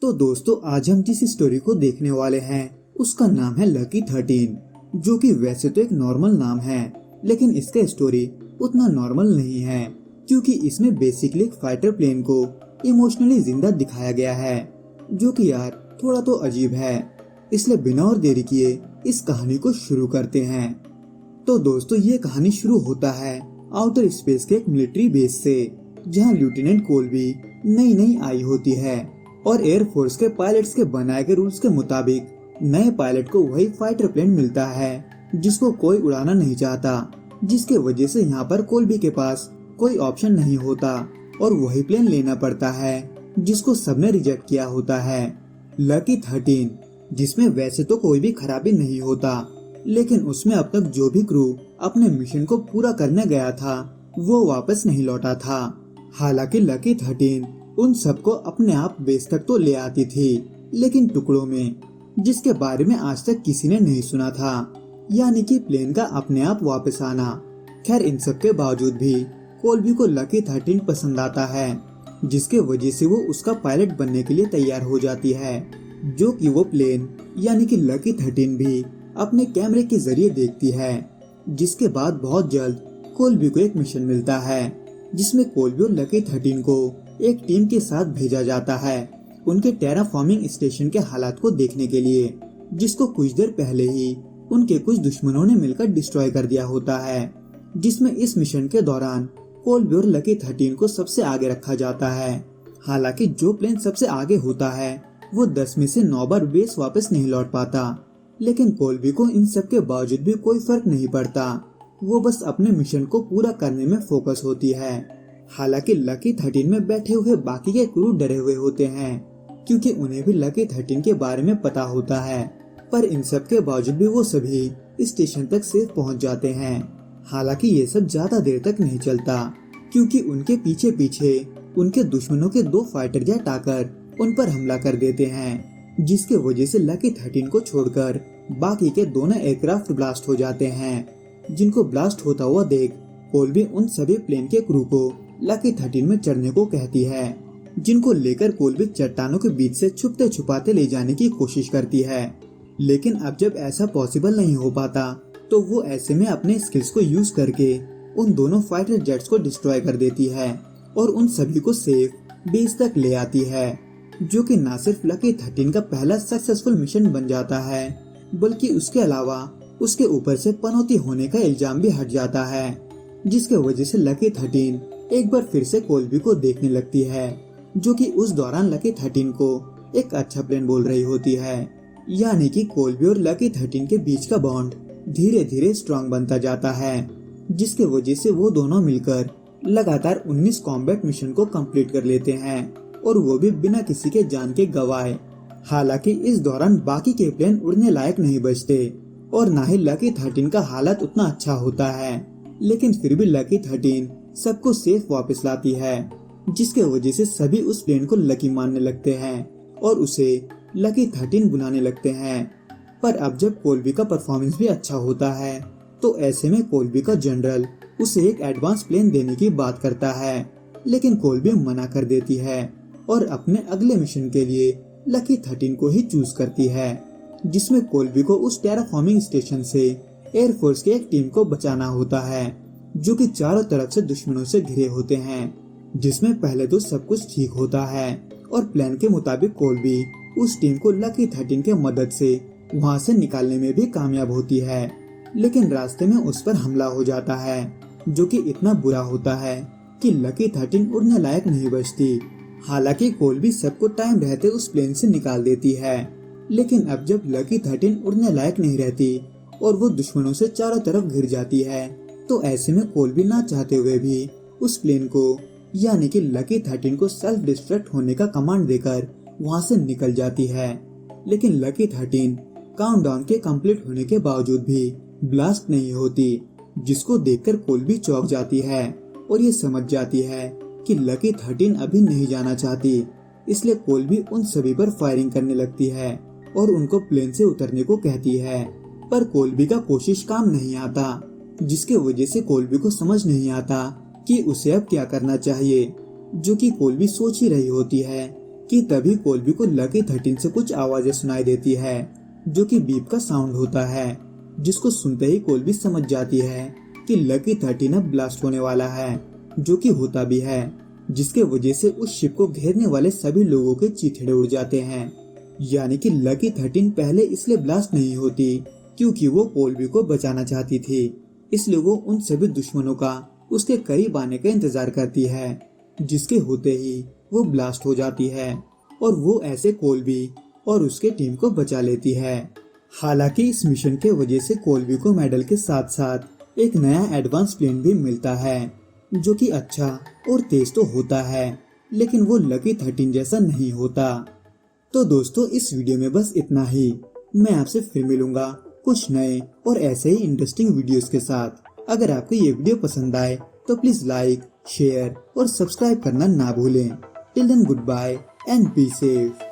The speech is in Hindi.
तो दोस्तों आज हम जिस स्टोरी को देखने वाले हैं उसका नाम है लकी 13, जो कि वैसे तो एक नॉर्मल नाम है, लेकिन इसका स्टोरी उतना नॉर्मल नहीं है क्योंकि इसमें बेसिकली एक फाइटर प्लेन को इमोशनली जिंदा दिखाया गया है, जो कि यार थोड़ा तो अजीब है। इसलिए बिना और देरी किए इस कहानी को शुरू करते हैं। तो दोस्तों ये कहानी शुरू होता है आउटर स्पेस के एक मिलिट्री बेस से, जहां लेफ्टिनेंट कोल्बी नई नई आई होती है और एयरफोर्स के पायलट्स के बनाए गए रूल्स के मुताबिक नए पायलट को वही फाइटर प्लेन मिलता है जिसको कोई उड़ाना नहीं चाहता, जिसके वजह से यहाँ पर कोल्बी के पास कोई ऑप्शन नहीं होता और वही प्लेन लेना पड़ता है जिसको सबने रिजेक्ट किया होता है। लकी 13, जिसमें वैसे तो कोई भी खराबी नहीं होता, लेकिन उसमें अब तक जो भी क्रू अपने मिशन को पूरा करने गया था वो वापस नहीं लौटा था। हालांकि लकी 13 उन सबको अपने आप बेस तक तो ले आती थी, लेकिन टुकड़ों में, जिसके बारे में आज तक किसी ने नहीं सुना था, यानी कि प्लेन का अपने आप वापस आना। खैर इन सब के बावजूद भी कोल्बी को लकी 13 पसंद आता है, जिसके वजह से वो उसका पायलट बनने के लिए तैयार हो जाती है, जो कि वो प्लेन यानी कि लकी 13 भी अपने कैमरे के जरिए देखती है। जिसके बाद बहुत जल्द कोल्बी को एक मिशन मिलता है जिसमें कोल्बी और लकी 13 को एक टीम के साथ भेजा जाता है उनके टेराफॉर्मिंग स्टेशन के हालात को देखने के लिए, जिसको कुछ देर पहले ही उनके कुछ दुश्मनों ने मिलकर डिस्ट्रॉय कर दिया होता है। जिसमें इस मिशन के दौरान कोल्बी और लकी 13 को सबसे आगे रखा जाता है। हालांकि जो प्लेन सबसे आगे होता है वो 10 में से 9 बार बेस वापस नहीं लौट पाता, लेकिन कोल्बी को इन सब के बावजूद भी कोई फर्क नहीं पड़ता, वो बस अपने मिशन को पूरा करने में फोकस होती है। हालांकि लकी 13 में बैठे हुए बाकी के क्रू डरे हुए होते हैं क्योंकि उन्हें भी लकी 13 के बारे में पता होता है, पर इन सब के बावजूद भी वो सभी स्टेशन तक सेफ पहुंच जाते हैं। हालांकि ये सब ज्यादा देर तक नहीं चलता क्योंकि उनके पीछे पीछे उनके दुश्मनों के 2 फाइटर जेट आकर उन पर हमला कर देते हैं, जिसके वजह से लकी 13 को छोड़कर बाकी के दोनों एयरक्राफ्ट ब्लास्ट हो जाते हैं। जिनको ब्लास्ट होता हुआ देख कोल्बी उन सभी प्लेन के क्रू को लकी 13 में चढ़ने को कहती है, जिनको लेकर कोल्बी चट्टानों के बीच से छुपते छुपाते ले जाने की कोशिश करती है। लेकिन अब जब ऐसा पॉसिबल नहीं हो पाता तो वो ऐसे में अपने स्किल्स को यूज करके उन दोनों फाइटर जेट्स को डिस्ट्रॉय कर देती है और उन सभी को सेफ बेस तक ले आती है, जो कि न सिर्फ लकी 13 का पहला सक्सेसफुल मिशन बन जाता है, बल्कि उसके अलावा उसके ऊपर से पनौती होने का इल्जाम भी हट जाता है, जिसके वजह से लकी 13 एक बार फिर से कोल्बी को देखने लगती है, जो कि उस दौरान लकी 13 को एक अच्छा प्लान बोल रही होती है। यानी कि कोल्बी और लकी 13 के बीच का बॉन्ड धीरे धीरे स्ट्रांग बनता जाता है, जिसके वजह से वो दोनों मिलकर लगातार 19 कॉम्बैट मिशन को कंप्लीट कर लेते हैं और वो भी बिना किसी के जान के गंवाए। हालांकि इस दौरान बाकी के प्लेन उड़ने लायक नहीं बचते और न ही लकी 13 का हालत उतना अच्छा होता है, लेकिन फिर भी लकी 13 सबको सेफ वापस लाती है, जिसके वजह से सभी उस प्लेन को लकी मानने लगते हैं और उसे लकी 13 बुलाने लगते हैं। पर अब जब कोल्बी का परफॉर्मेंस भी अच्छा होता है तो ऐसे में कोल्बी का जनरल उसे एक एडवांस प्लेन देने की बात करता है, लेकिन कोल्बी मना कर देती है और अपने अगले मिशन के लिए लकी 13 को ही चूज करती है, जिसमें कोल्बी को उस टेराफॉर्मिंग स्टेशन से एयरफोर्स की एक टीम को बचाना होता है, जो कि चारों तरफ से दुश्मनों से घिरे होते हैं। जिसमें पहले तो सब कुछ ठीक होता है और प्लान के मुताबिक कोल्बी उस टीम को लकी 13 के मदद से वहां से निकालने में भी कामयाब होती है, लेकिन रास्ते में उस पर हमला हो जाता है, जो कि इतना बुरा होता है कि लकी 13 उड़ने लायक नहीं बचती। हालांकि कोल्बी सबको टाइम रहते उस प्लेन से निकाल देती है, लेकिन अब जब लकी 13 उड़ने लायक नहीं रहती और वो दुश्मनों से चारों तरफ घिर जाती है, तो ऐसे में कोल्बी ना चाहते हुए भी उस प्लेन को यानी कि लकी 13 को सेल्फ डिस्ट्रक्ट होने का कमांड देकर वहां से निकल जाती है। लेकिन लकी 13 काउंटडाउन के कंप्लीट होने के बावजूद भी ब्लास्ट नहीं होती, जिसको देखकर कोल्बी चौंक जाती है और ये समझ जाती है कि लकी 13 अभी नहीं जाना चाहती। इसलिए कोल्बी उन सभी पर फायरिंग करने लगती है और उनको प्लेन से उतरने को कहती है, पर कोल्बी का कोशिश काम नहीं आता, जिसके वजह से कोल्बी को समझ नहीं आता कि उसे अब क्या करना चाहिए, जो कि कोल्बी सोच ही रही होती है कि तभी कोल्बी को लकी 13 से कुछ आवाजें सुनाई देती है जो कि बीप का साउंड होता है, जिसको सुनते ही कोल्बी समझ जाती है कि लकी 13 अब ब्लास्ट होने वाला है, जो कि होता भी है, जिसके वजह से उस शिप को घेरने वाले सभी लोगों के चीथड़े उड़ जाते हैं। यानी कि लकी 13 पहले इसलिए ब्लास्ट नहीं होती क्योंकि वो कोल्बी को बचाना चाहती थी, इसलिए वो उन सभी दुश्मनों का उसके करीब आने का इंतजार करती है, जिसके होते ही वो ब्लास्ट हो जाती है और वो ऐसे कोल्बी और उसके टीम को बचा लेती है। हालांकि इस मिशन के वजह से कोल्बी को मेडल के साथ साथ एक नया एडवांस प्लेन भी मिलता है जो कि अच्छा और तेज तो होता है, लेकिन वो लकी 13 जैसा नहीं होता। तो दोस्तों, इस वीडियो में बस इतना ही। मैं आपसे फिर मिलूंगा कुछ नए और ऐसे ही इंटरेस्टिंग वीडियोस के साथ। अगर आपको ये वीडियो पसंद आए तो प्लीज लाइक, शेयर और सब्सक्राइब करना ना भूलें। Till then, goodbye and be safe.